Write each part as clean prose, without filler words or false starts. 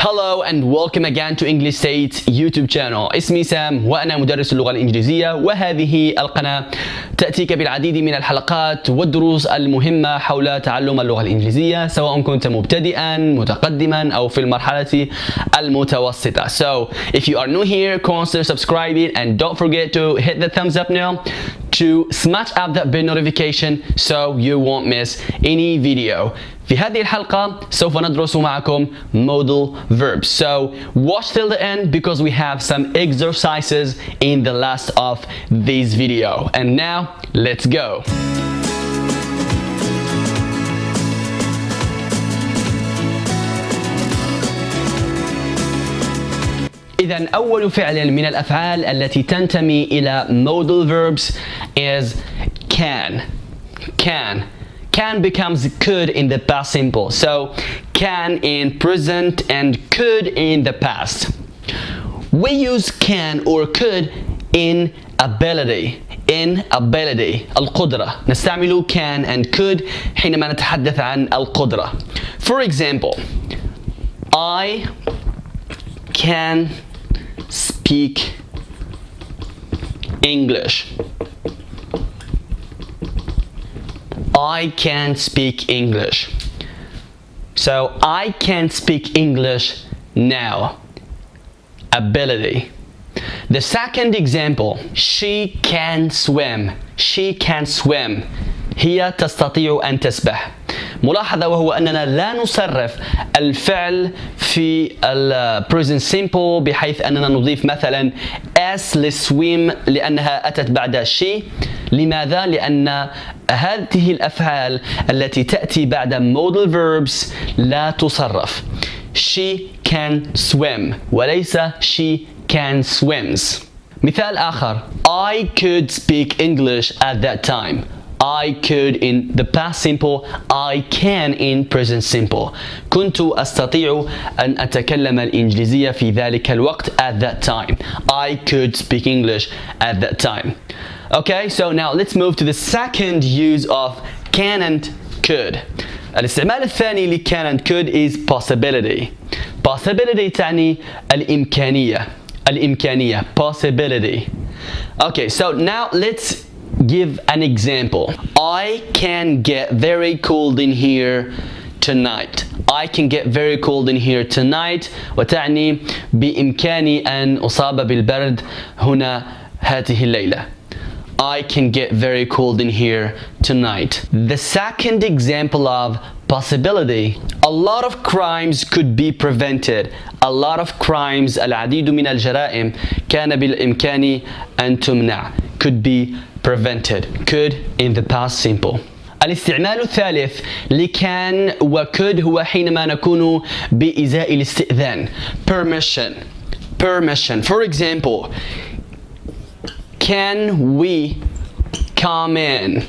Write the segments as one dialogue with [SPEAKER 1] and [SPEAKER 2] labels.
[SPEAKER 1] Hello and welcome again to English State YouTube channel. اسمي سام وأنا مدرس اللغة الإنجليزية، وهذه القناة تأتيك بالعديد من الحلقات والدروس المهمة حول تعلم اللغة الإنجليزية، سواء كنت مبتدئا متقدما أو في المرحلة المتوسطة. So if you are new here, consider subscribing and don't forget to hit the thumbs up now to smash up that bell notification so you won't miss any video. في هذه الحلقة سوف ندرس معكم modal verbs. So watch till the end because we have some exercises in the last of this video. And now let's go. إذن أول فعل من الأفعال التي تنتمي إلى modal verbs is can. Can becomes could in the past simple. So can in present and could in the past. We use can or could in ability. القدرة. نستعمل can and could حينما نتحدث عن القدرة. For example, I can speak English. I can speak English. So I can speak English now. Ability. The second example, she can swim. She can swim. هي تستطيع أن تسبح. ملاحظة وهو أننا لا نصرف الفعل في present simple بحيث أننا نضيف مثلا s لswim لأنها أتت بعد she. لماذا؟ لأن هذه الأفعال التي تأتي بعد modal verbs لا تصرف. She can swim وليس she can swims. مثال آخر, I could speak English at that time. I could in the past simple, I can in present simple. كنت أستطيع أن أتكلم الإنجليزية في ذلك الوقت at that time. I could speak English at that time. Okay, so now let's move to the second use of can and could. الاستعمال الثاني ل can and could is possibility. Possibility تعني الإمكانية. Possibility. Okay, so now let's give an example. I can get very cold in here tonight. I can get very cold in here tonight وتعني بإمكاني أن أصاب بالبرد هنا هذه الليلة. I can get very cold in here tonight. The second example of possibility, a lot of crimes could be prevented. A lot of crimes, العديد من الجرائم كان بالإمكان أن تمنع. Could be prevented. Could in the past simple. الاستعمال الثالث لكان وcould هو حينما نكون بإزاء الاستئذان. Permission. For example, can we come in?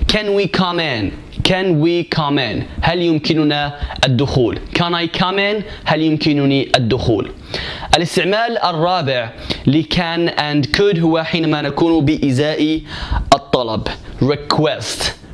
[SPEAKER 1] Can we come in? Can we come in? هل يمكننا الدخول? Can I come in? هل يمكنني الدخول؟ الاستعمال الرابع لكان and could هو حينما نكون بإزاء الطلب.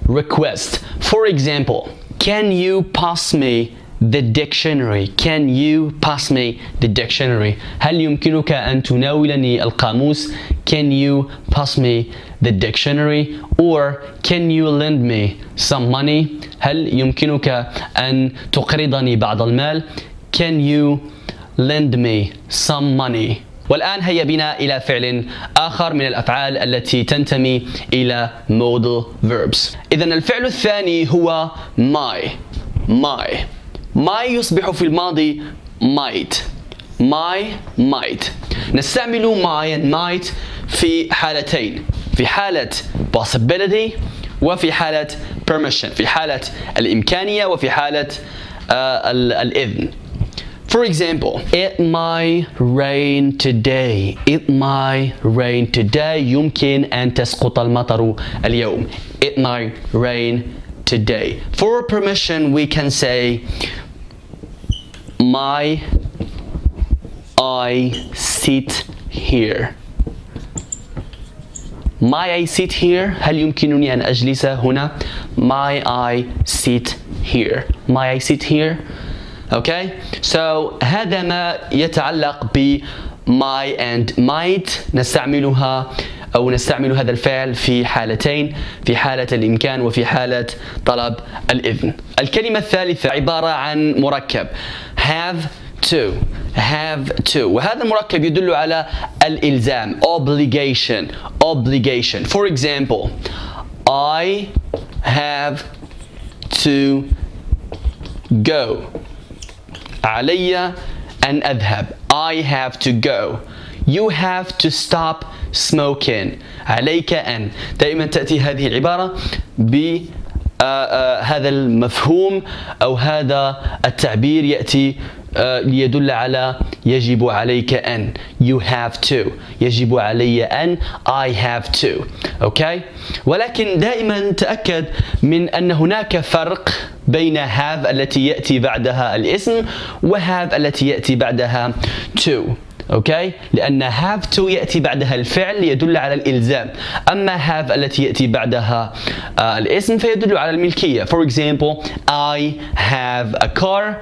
[SPEAKER 1] Request. For example, can you pass me the dictionary? Can you pass me the dictionary? هل يمكنك أن تناولني القاموس? Can you pass me the dictionary? Or can you lend me some money? هل يمكنك أن تقرضني بعض المال? Can you lend me some money? والآن هيا بنا إلى فعل آخر من الأفعال التي تنتمي إلى modal verbs. إذن الفعل الثاني هو my يصبح في الماضي might. نستعمل my and might في حالتين، في حالة possibility وفي حالة permission، في حالة الإمكانية وفي حالة الإذن. For example, it might rain today. يمكن أن تسقط المطر اليوم. It might rain today. For permission, we can say may I sit here. May I sit here? هل يمكنني أن أجلس هنا? May I sit here? May I sit here? Okay, so هذا ما يتعلق ب my and might. نستعملها أو نستعمل هذا الفعل في حالتين، في حالة الإمكان وفي حالة طلب الإذن. الكلمة الثالثة عبارة عن مركب have to. وهذا المركب يدل على الإلزام obligation. For example, I have to go. علي أن أذهب. I have to go. You have to stop smoking. عليك أن. دائما تأتي هذه العبارة بهذا المفهوم أو هذا التعبير، يأتي ليدل على يجب عليك أن. You have to. يجب علي أن. I have to. Okay? ولكن دائما تأكد من أن هناك فرق بين have التي يأتي بعدها الاسم وhave التي يأتي بعدها to. اوكي، لأن have to يأتي بعدها الفعل يدل على الإلزام، أما have التي يأتي بعدها الاسم فيدل على الملكية. For example, I have a car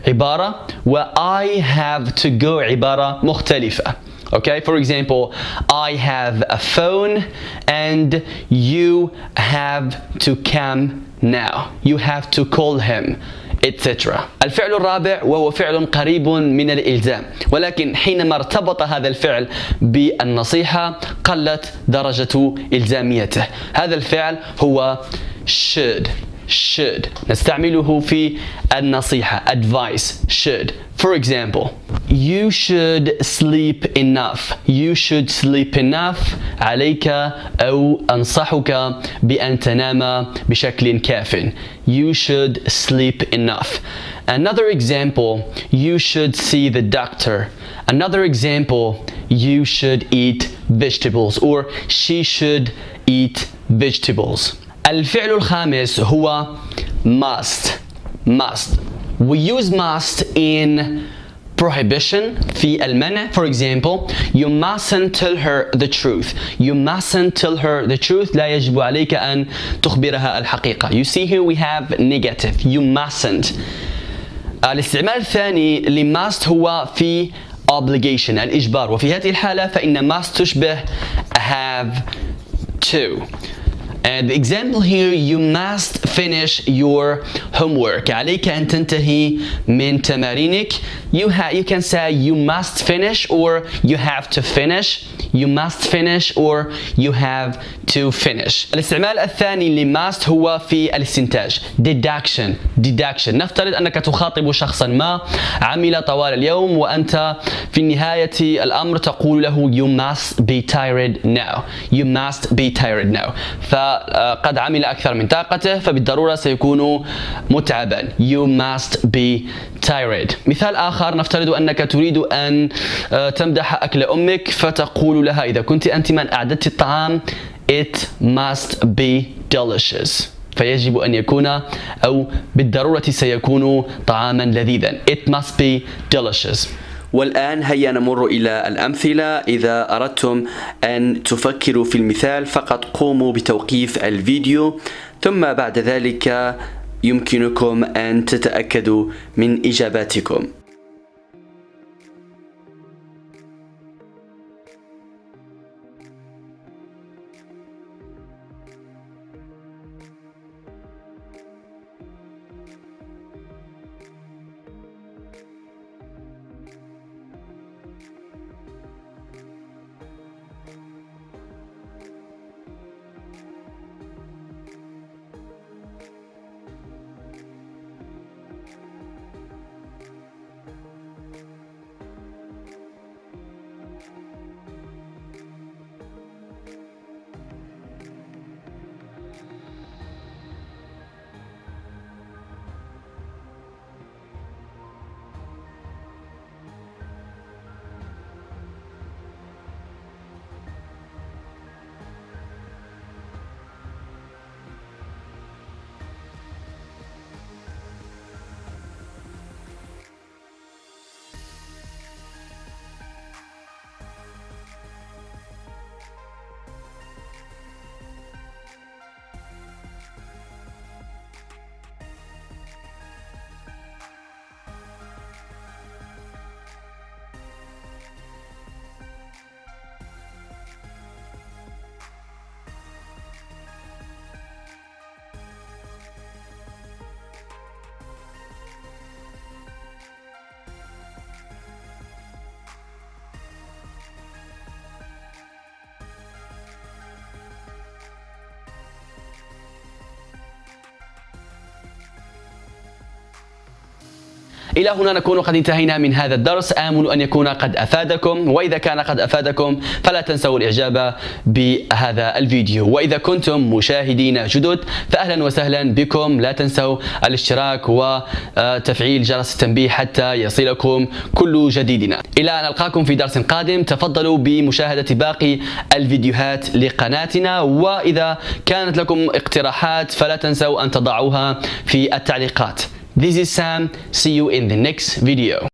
[SPEAKER 1] عبارة، و I have to go عبارة مختلفة. Okay, for example, I have a phone and you have to come now. You have to call him, etc. الفعل الرابع وهو فعل قريب من الإلزام، ولكن حينما ارتبط هذا الفعل بالنصيحة قلت درجة إلزاميته. هذا الفعل هو should. نستعمله في النصيحة advice. should. For example, you should sleep enough. عليك أو أنصحك بأن تنام بشكل كاف. You should sleep enough. Another example, you should see the doctor. Another example, you should eat vegetables, or she should eat vegetables. الفعل الخامس هو must. We use must in prohibition في المنع. For example, you mustn't tell her the truth. لا يجب عليك أن تخبرها الحقيقة. You see here we have negative. You mustn't. الاستعمال الثاني ل must هو في obligation الإجبار، وفي هذه الحالة فإن must تشبه have to. And the example here, you must finish your homework. عليك أن تنتهي من تمارينك. You can say you must finish, or you have to finish. You must finish, or you have to finish. الاستعمال الثاني ل must هو في الاستنتاج deduction. نفترض أنك تخاطب شخصا ما عمل طوال اليوم، وأنت في نهاية الأمر تقول له you must be tired now. فقد عمل أكثر من طاقته فبالضرورة سيكون متعبا. You must be tired. مثال آخر، نفترض أنك تريد أن تمدح أكل أمك، فتقول لها إذا كنت أنت من أعددت الطعام it must be delicious. فيجب أن يكون أو بالضرورة سيكون طعاما لذيذا. It must be delicious. والآن هيا نمر إلى الأمثلة. إذا أردتم أن تفكروا في المثال فقط قوموا بتوقيف الفيديو، ثم بعد ذلك يمكنكم أن تتأكدوا من إجاباتكم. إلى هنا نكون قد انتهينا من هذا الدرس. آمل أن يكون قد أفادكم، وإذا كان قد أفادكم فلا تنسوا الإعجاب بهذا الفيديو. وإذا كنتم مشاهدين جدد فأهلا وسهلا بكم، لا تنسوا الاشتراك وتفعيل جرس التنبيه حتى يصلكم كل جديدنا. إلى أن ألقاكم في درس قادم، تفضلوا بمشاهدة باقي الفيديوهات لقناتنا، وإذا كانت لكم اقتراحات فلا تنسوا أن تضعوها في التعليقات. This is Sam. See you in the next video.